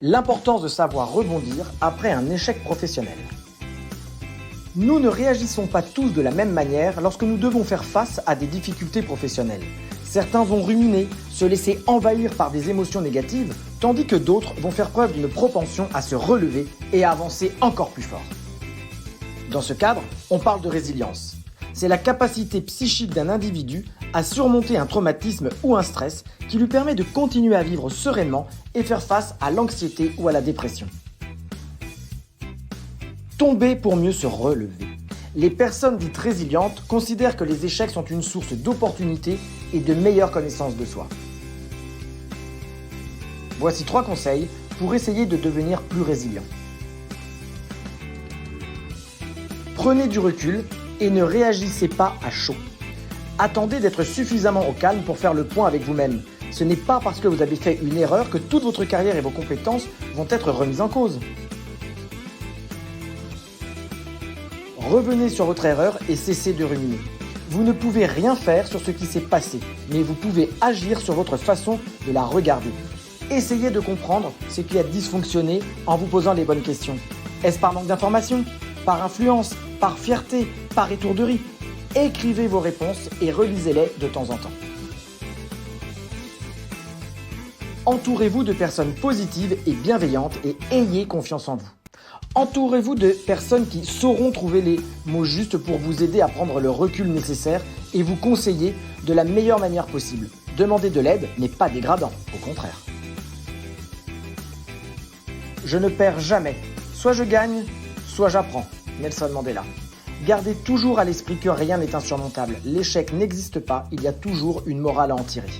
L'importance de savoir rebondir après un échec professionnel. Nous ne réagissons pas tous de la même manière lorsque nous devons faire face à des difficultés professionnelles. Certains vont ruminer, se laisser envahir par des émotions négatives, tandis que d'autres vont faire preuve d'une propension à se relever et à avancer encore plus fort. Dans ce cadre, on parle de résilience. C'est la capacité psychique d'un individu à surmonter un traumatisme ou un stress qui lui permet de continuer à vivre sereinement et faire face à l'anxiété ou à la dépression. Tomber pour mieux se relever. Les personnes dites résilientes considèrent que les échecs sont une source d'opportunités et de meilleure connaissance de soi. Voici 3 conseils pour essayer de devenir plus résilient. Prenez du recul et ne réagissez pas à chaud. Attendez d'être suffisamment au calme pour faire le point avec vous-même. Ce n'est pas parce que vous avez fait une erreur que toute votre carrière et vos compétences vont être remises en cause. Revenez sur votre erreur et cessez de ruminer. Vous ne pouvez rien faire sur ce qui s'est passé, mais vous pouvez agir sur votre façon de la regarder. Essayez de comprendre ce qui a dysfonctionné en vous posant les bonnes questions. Est-ce par manque d'information ? Par influence ? Par fierté ? Par étourderie ? Écrivez vos réponses et relisez-les de temps en temps. Entourez-vous de personnes positives et bienveillantes et ayez confiance en vous. Entourez-vous de personnes qui sauront trouver les mots justes pour vous aider à prendre le recul nécessaire et vous conseiller de la meilleure manière possible. Demander de l'aide n'est pas dégradant, au contraire. Je ne perds jamais. Soit je gagne, soit j'apprends. Nelson Mandela. Gardez toujours à l'esprit que rien n'est insurmontable. L'échec n'existe pas, il y a toujours une morale à en tirer.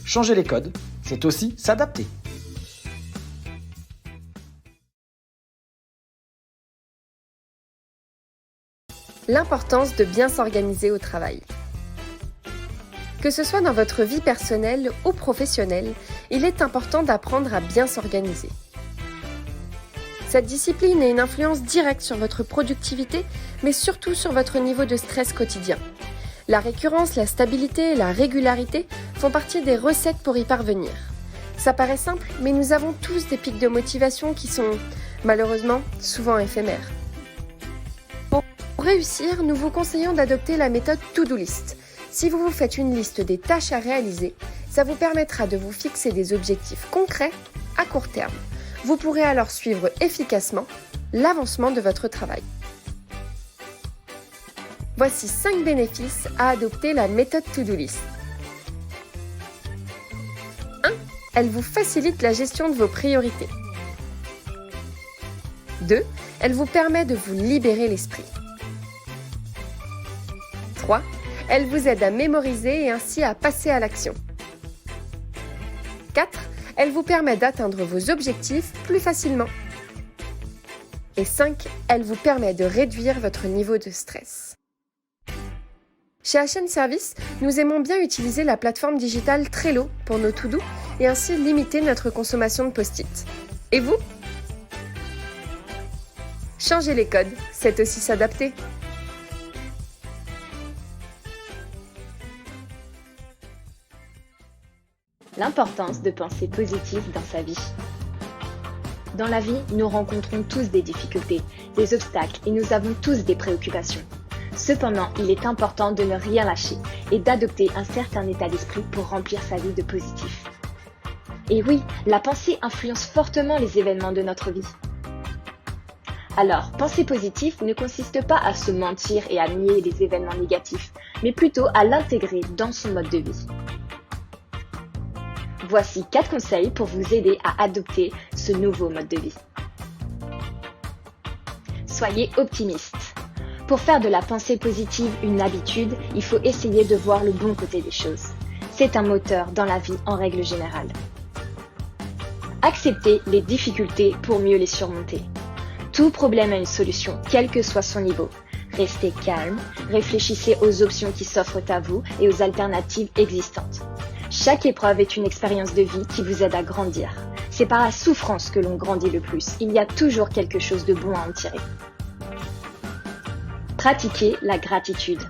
Changer les codes, c'est aussi s'adapter. L'importance de bien s'organiser au travail. Que ce soit dans votre vie personnelle ou professionnelle, il est important d'apprendre à bien s'organiser. Cette discipline a une influence directe sur votre productivité, mais surtout sur votre niveau de stress quotidien. La récurrence, la stabilité et la régularité font partie des recettes pour y parvenir. Ça paraît simple, mais nous avons tous des pics de motivation qui sont, malheureusement, souvent éphémères. Pour réussir, nous vous conseillons d'adopter la méthode To-Do List. Si vous vous faites une liste des tâches à réaliser, ça vous permettra de vous fixer des objectifs concrets à court terme. Vous pourrez alors suivre efficacement l'avancement de votre travail. Voici 5 bénéfices à adopter la méthode To-Do List. 1. Elle vous facilite la gestion de vos priorités. 2. Elle vous permet de vous libérer l'esprit. 3. Elle vous aide à mémoriser et ainsi à passer à l'action. 4. Elle vous permet d'atteindre vos objectifs plus facilement. Et 5. Elle vous permet de réduire votre niveau de stress. Chez HN Service, nous aimons bien utiliser la plateforme digitale Trello pour nos to-do et ainsi limiter notre consommation de post-it. Et vous ? Changer les codes, c'est aussi s'adapter. L'importance de penser positif dans sa vie. Dans la vie, nous rencontrons tous des difficultés, des obstacles et nous avons tous des préoccupations. Cependant, il est important de ne rien lâcher et d'adopter un certain état d'esprit pour remplir sa vie de positif. Et oui, la pensée influence fortement les événements de notre vie. Alors, penser positif ne consiste pas à se mentir et à nier les événements négatifs, mais plutôt à l'intégrer dans son mode de vie. Voici 4 conseils pour vous aider à adopter ce nouveau mode de vie. Soyez optimiste. Pour faire de la pensée positive une habitude, il faut essayer de voir le bon côté des choses. C'est un moteur dans la vie en règle générale. Acceptez les difficultés pour mieux les surmonter. Tout problème a une solution, quel que soit son niveau. Restez calme, réfléchissez aux options qui s'offrent à vous et aux alternatives existantes. Chaque épreuve est une expérience de vie qui vous aide à grandir. C'est par la souffrance que l'on grandit le plus. Il y a toujours quelque chose de bon à en tirer. Pratiquez la gratitude.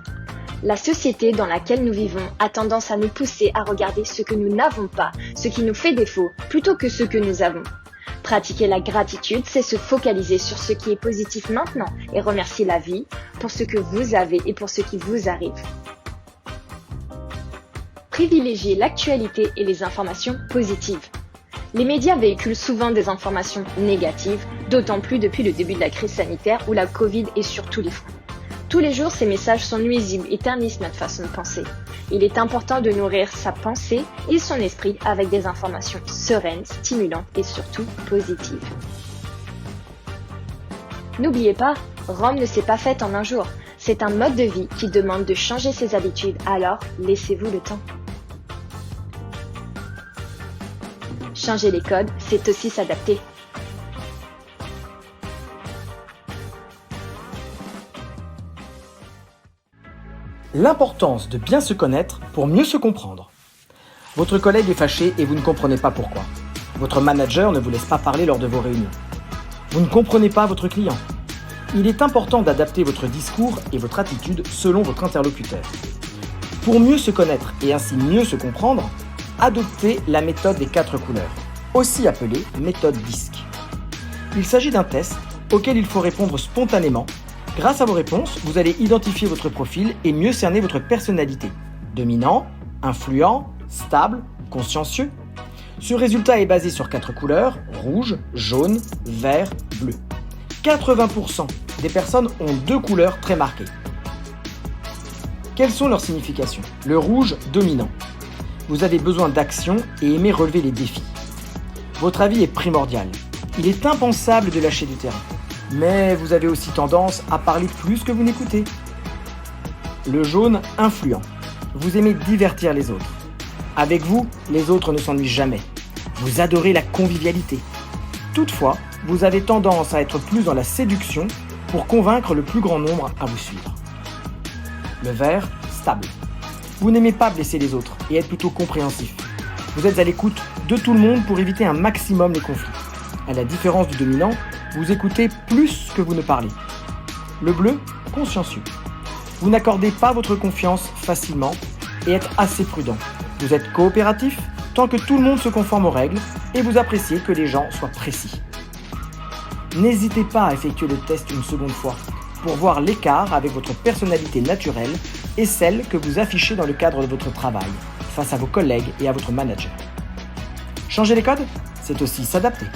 La société dans laquelle nous vivons a tendance à nous pousser à regarder ce que nous n'avons pas, ce qui nous fait défaut, plutôt que ce que nous avons. Pratiquer la gratitude, c'est se focaliser sur ce qui est positif maintenant et remercier la vie pour ce que vous avez et pour ce qui vous arrive. Privilégiez l'actualité et les informations positives. Les médias véhiculent souvent des informations négatives, d'autant plus depuis le début de la crise sanitaire où la Covid est sur tous les fronts. Tous les jours, ces messages sont nuisibles et ternissent notre façon de penser. Il est important de nourrir sa pensée et son esprit avec des informations sereines, stimulantes et surtout positives. N'oubliez pas, Rome ne s'est pas faite en un jour. C'est un mode de vie qui demande de changer ses habitudes, alors laissez-vous le temps. Changer les codes, c'est aussi s'adapter. L'importance de bien se connaître pour mieux se comprendre. Votre collègue est fâché et vous ne comprenez pas pourquoi. Votre manager ne vous laisse pas parler lors de vos réunions. Vous ne comprenez pas votre client. Il est important d'adapter votre discours et votre attitude selon votre interlocuteur. Pour mieux se connaître et ainsi mieux se comprendre, adoptez la méthode des 4 couleurs, aussi appelée méthode DISC. Il s'agit d'un test auquel il faut répondre spontanément. Grâce à vos réponses, vous allez identifier votre profil et mieux cerner votre personnalité. Dominant, influent, stable, consciencieux. Ce résultat est basé sur 4 couleurs, rouge, jaune, vert, bleu. 80% des personnes ont 2 couleurs très marquées. Quelles sont leurs significations ? Le rouge, dominant. Vous avez besoin d'action et aimez relever les défis. Votre avis est primordial. Il est impensable de lâcher du terrain. Mais vous avez aussi tendance à parler plus que vous n'écoutez. Le jaune, influent. Vous aimez divertir les autres. Avec vous, les autres ne s'ennuient jamais. Vous adorez la convivialité. Toutefois, vous avez tendance à être plus dans la séduction pour convaincre le plus grand nombre à vous suivre. Le vert, stable. Vous n'aimez pas blesser les autres et êtes plutôt compréhensif. Vous êtes à l'écoute de tout le monde pour éviter un maximum les conflits. À la différence du dominant, vous écoutez plus que vous ne parlez. Le bleu, consciencieux. Vous n'accordez pas votre confiance facilement et êtes assez prudent. Vous êtes coopératif tant que tout le monde se conforme aux règles et vous appréciez que les gens soient précis. N'hésitez pas à effectuer le test une seconde fois pour voir l'écart avec votre personnalité naturelle et celle que vous affichez dans le cadre de votre travail, face à vos collègues et à votre manager. Changer les codes, c'est aussi s'adapter.